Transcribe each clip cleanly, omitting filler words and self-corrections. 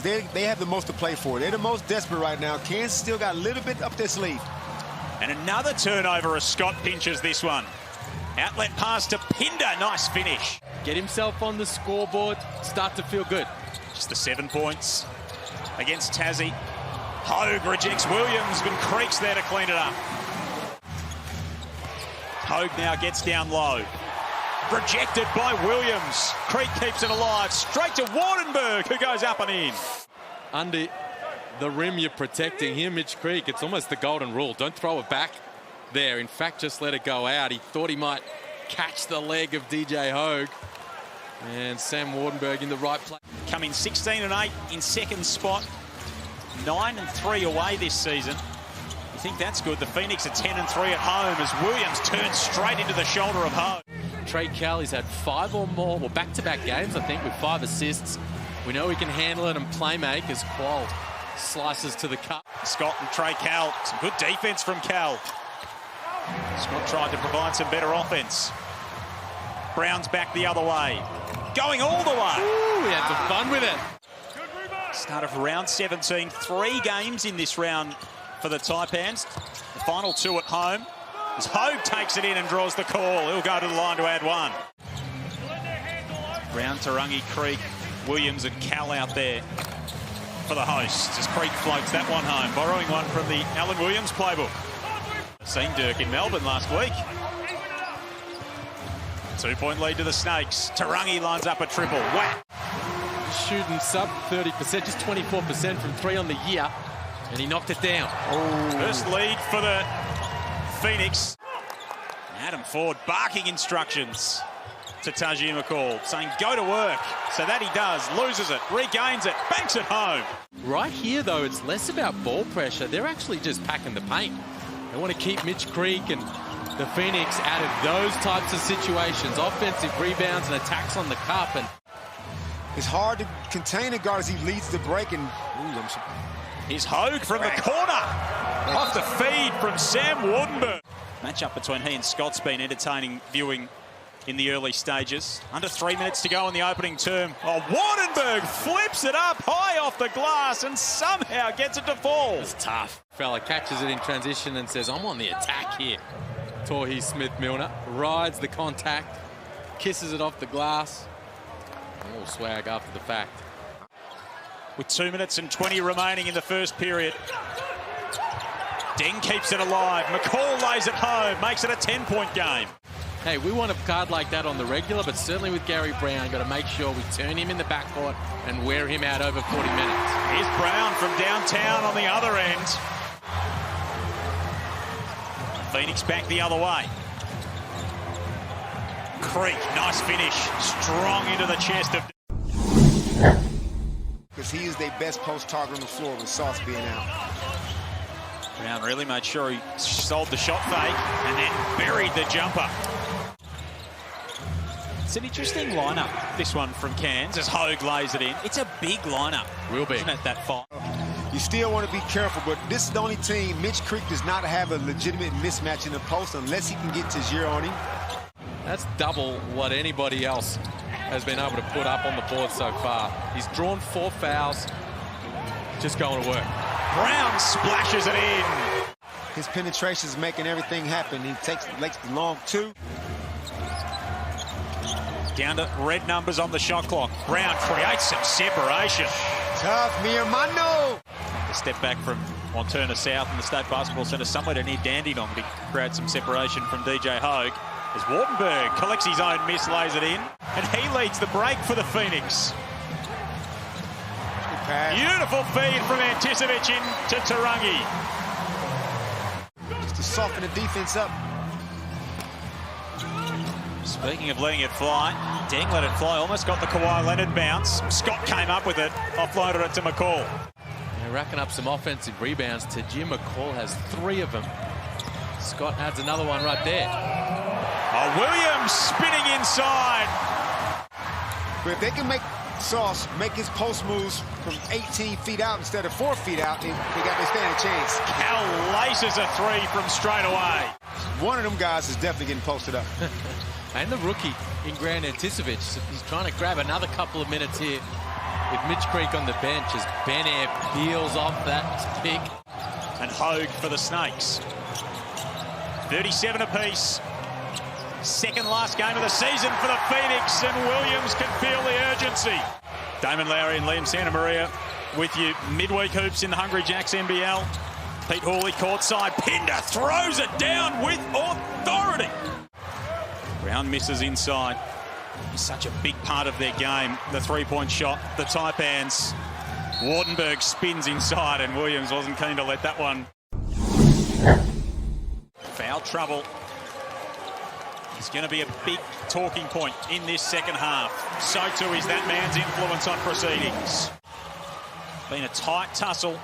because they have the most to play for. They're the most desperate right now. Kansas still got a little bit up their sleeve. And another turnover as Scott pinches this one. Outlet pass to Pinder. Nice finish. Get himself on the scoreboard. Start to feel good. Just the 7 points against Tassie. Hogue rejects Williams, but Creek's there to clean it up. Hogue now gets down low. Rejected by Williams. Creek keeps it alive. Straight to Wardenberg, who goes up and in. Under the rim, you're protecting him, Mitch Creek. It's almost the golden rule. Don't throw it back there. In fact, just let it go out. He thought he might catch the leg of DJ Hogue. And Sam Wardenberg in the right place. Coming 16-8 in second spot. 9-3 away this season. You think that's good? The Phoenix are 10-3 at home as Williams turns straight into the shoulder of Hogue. Trey Cowley's had 5 or more, well, back-to-back games, I think, with 5 assists. We know he can handle it and play make as Qual slices to the cup. Scott and Trey Cal. Some good defense from Cal. Scott tried to provide some better offense. Brown's back the other way. Going all the way. Ooh, we had some fun with it. Start of round 17. 3 games in this round for the Taipans. The final 2 at home. As Hogue takes it in and draws the call. He'll go to the line to add 1. Brown, Tarangi, Creek, Williams and Cal out there for the hosts as Creek floats that one home, borrowing one from the Alan Williams playbook. Seen Dirk in Melbourne last week. 2-point lead to the Snakes. Tarangi lines up a triple. Whack! Shooting sub 30%, just 24% from 3 on the year, and he knocked it down. Oh. First lead for the Phoenix. Adam Ford barking instructions to Tajir McCall, saying go to work. So that he does, loses it, regains it, banks it home. Right here, though, it's less about ball pressure. They're actually just packing the paint. They want to keep Mitch Creek and the Phoenix out of those types of situations. Offensive rebounds and attacks on the cup. And it's hard to contain a guard as he leads the break. And here's Hogue from the corner. Off the feed from Sam Wardenberg. Matchup between he and Scott's been entertaining viewing in the early stages. Under 3 minutes to go in the opening term. Oh, Wardenberg flips it up high off the glass and somehow gets it to fall. It's tough. Fella catches it in transition and says, I'm on the attack here. Torrey Smith-Milner rides the contact, kisses it off the glass. A little swag after the fact. With 2 minutes and 20 remaining in the first period. Deng keeps it alive. McCall lays it home, makes it a 10-point game. Hey, we want a card like that on the regular, but certainly with Gary Brown, got to make sure we turn him in the backcourt and wear him out over 40 minutes. Here's Brown from downtown on the other end. Phoenix back the other way. Creek, nice finish. Strong into the chest of... because he is their best post target on the floor with Sauce being out. Brown really made sure he sold the shot fake and then buried the jumper. It's an interesting lineup, this one from Cairns, as Hogue lays it in. It's a big lineup. Real big. Isn't it, that fight? You still want to be careful, but this is the only team. Mitch Creek does not have a legitimate mismatch in the post unless he can get Tajir on him. That's double what anybody else has been able to put up on the board so far. He's drawn 4 fouls. Just going to work. Brown splashes it in. His penetration is making everything happen. He takes the long 2. Down to red numbers on the shot clock. Brown creates some separation. Tough, mi hermano. A step back from Montana South in the State Basketball Centre, somewhere near Dandenong, to create some separation from DJ Hogue. As Wardenberg collects his own miss, lays it in, and he leads the break for the Phoenix. Beautiful feed from Anticevic into Tarangi. Just to soften the defense up. Speaking of letting it fly, Deng let it fly, almost got the Kawhi Leonard bounce. Scott came up with it, offloaded it to McCall. They're racking up some offensive rebounds. Tajir McCall has 3 of them. Scott adds another one right there. Oh, Williams spinning inside. But if they can make Sauce make his post moves from 18 feet out instead of 4 feet out, they stand a chance. Cal laces a 3 from straight away. One of them guys is definitely getting posted up. And the rookie in Grant Anticevic, he's trying to grab another couple of minutes here with Mitch Creek on the bench as Ben Air peels off that pick. And Hogue for the Snakes. 37 apiece. Second last game of the season for the Phoenix, and Williams can feel the urgency. Damon Lowry and Liam Santamaria with you. Midweek hoops in the Hungry Jacks NBL. Pete Hawley courtside. Pinder throws it down with authority. Brown misses inside. He's such a big part of their game. The three-point shot, the Taipans. Wardenberg spins inside, and Williams wasn't keen to let that one. Foul trouble. It's going to be a big talking point in this second half. So too is that man's influence on proceedings. Been a tight tussle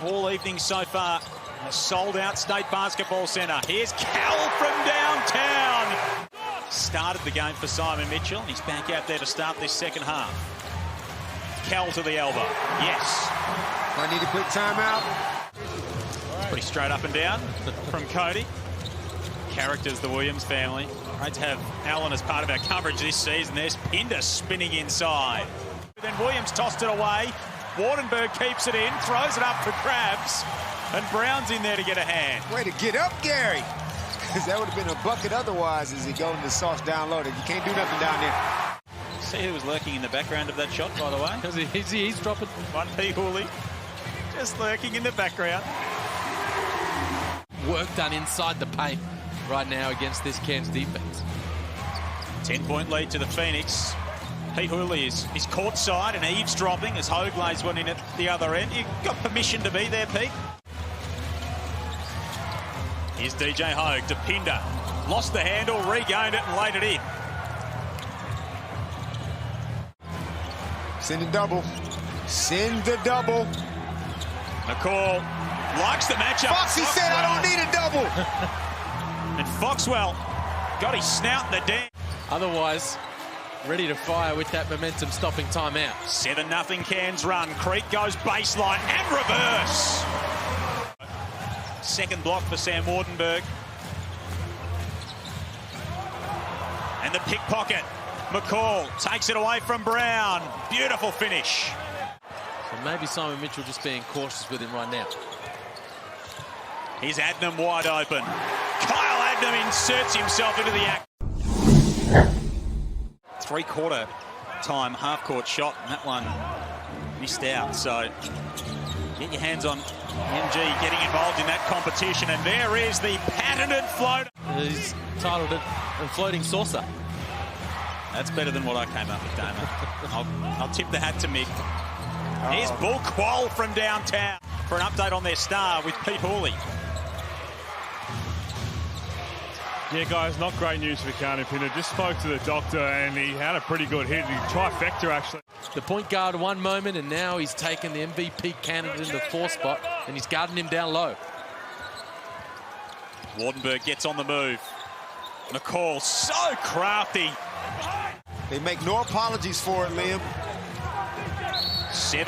all evening so far. A sold-out State Basketball Centre. Here's Cal from downtown. Started the game for Simon Mitchell, and he's back out there to start this second half. Cal to the elbow. Yes. I need a quick timeout. Pretty straight up and down from Cody. Characters, the Williams family. Great to have Allen as part of our coverage this season. There's Pinder spinning inside. Then Williams tossed it away. Wardenberg keeps it in, throws it up for grabs, and Brown's in there to get a hand. Way to get up, Gary. Because that would have been a bucket otherwise as he goes in the sauce down low. You can't do nothing down there. See who was lurking in the background of that shot, by the way? Because he's dropping. One P. Hawley, just lurking in the background. Work done inside the paint right now against this Cairns defense. 10-point lead to the Phoenix. Pete Hawley is courtside and eavesdropping as Hogue lays one in at the other end. You got permission to be there, Pete. Here's DJ Hogue to Pinder. Lost the handle, regained it, and laid it in. Send a double. Send the double. McCall likes the matchup. Foxy said, I don't need a double. And Foxwell got his snout in the dam. Otherwise, ready to fire with that momentum-stopping timeout. 7-0 Cairns run. Creek goes baseline and reverse. Second block for Sam Wardenberg. And the pickpocket. McCall takes it away from Brown. Beautiful finish. So maybe Simon Mitchell just being cautious with him right now. Here's Adnam wide open. Kyle Adnam inserts himself into the act. Three-quarter time half-court shot, and that one missed out. So get your hands on MG getting involved in that competition. And there is the patented float. He's titled it a floating saucer. That's better than what I came up with, Damon. I'll tip the hat to Mick. Here's Bull Quoll from downtown for an update on their star with Pete Hawley. Yeah, guys, not great news for Keanu Pinder. Just spoke to the doctor, and he had a pretty good hit. He trifecta, actually. The point guard one moment, and now he's taken the MVP candidate in the 4 spot, and he's guarding him down low. Wardenberg gets on the move. McCall, so crafty. They make no apologies for it, Liam. 7-0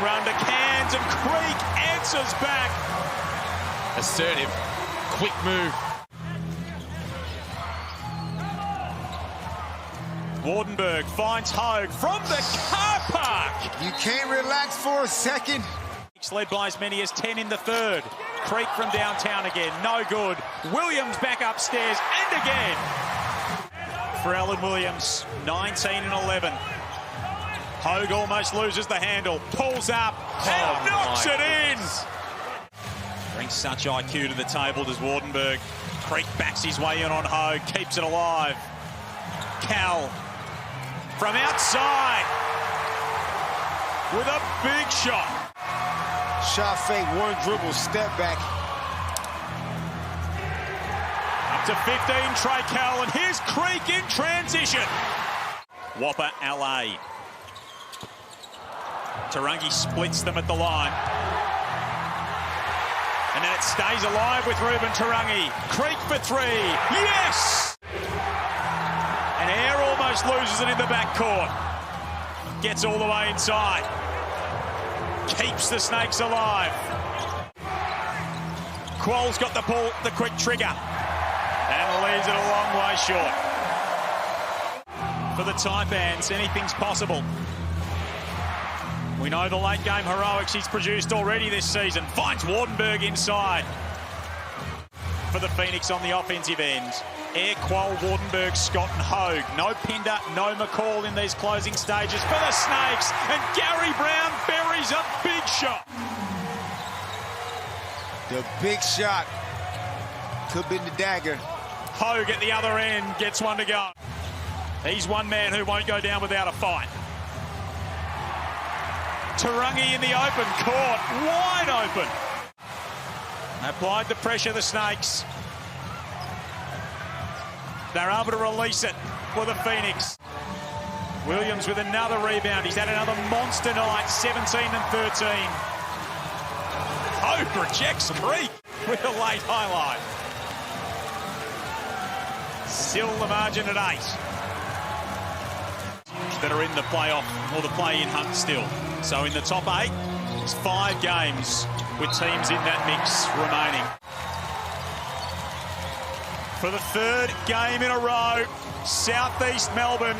run to Cairns, and Creek answers back. Assertive, quick move. Wardenberg finds Hogue from the car park. You can't relax for a second. Led by as many as 10 in the third. Creek from downtown again, no good. Williams back upstairs, and again. For Alan Williams, 19 and 11. Hogue almost loses the handle, pulls up, and knocks it in. Brings such IQ to the table, does Wardenberg. Creek backs his way in on Hogue, keeps it alive. Cal from outside with a big shot. Shot fake, one dribble, step back. Up to 15, Trey Cal, and here's Creek in transition. Whopper, LA. Tarangi splits them at the line. And then it stays alive with Ruben Tarangi. Creek for 3, yes! And Air almost loses it in the backcourt. Gets all the way inside. Keeps the Snakes alive. Quoll's got the pull, the quick trigger. And leaves it a long way short. For the Taipans, anything's possible. We know the late game heroics he's produced already this season. Finds Wardenberg inside. For the Phoenix on the offensive end. Air Qual, Wardenberg, Scott and Hogue. No Pinder, no McCall in these closing stages for the Snakes. And Gary Brown buries a big shot. The big shot could have been the dagger. Hogue at the other end gets one to go. He's one man who won't go down without a fight. Tarangi in the open, caught, wide open. Applied the pressure, the Snakes. They're able to release it for the Phoenix. Williams with another rebound. He's had another monster night, 17 and 13. Hogue rejects Creek with a late highlight. Still the margin at 8. That are in the playoff or the play-in hunt still. So in the top 8, it's 5 games with teams in that mix remaining. For the 3rd game in a row, Southeast Melbourne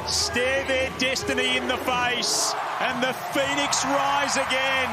stare their destiny in the face, and the Phoenix rise again.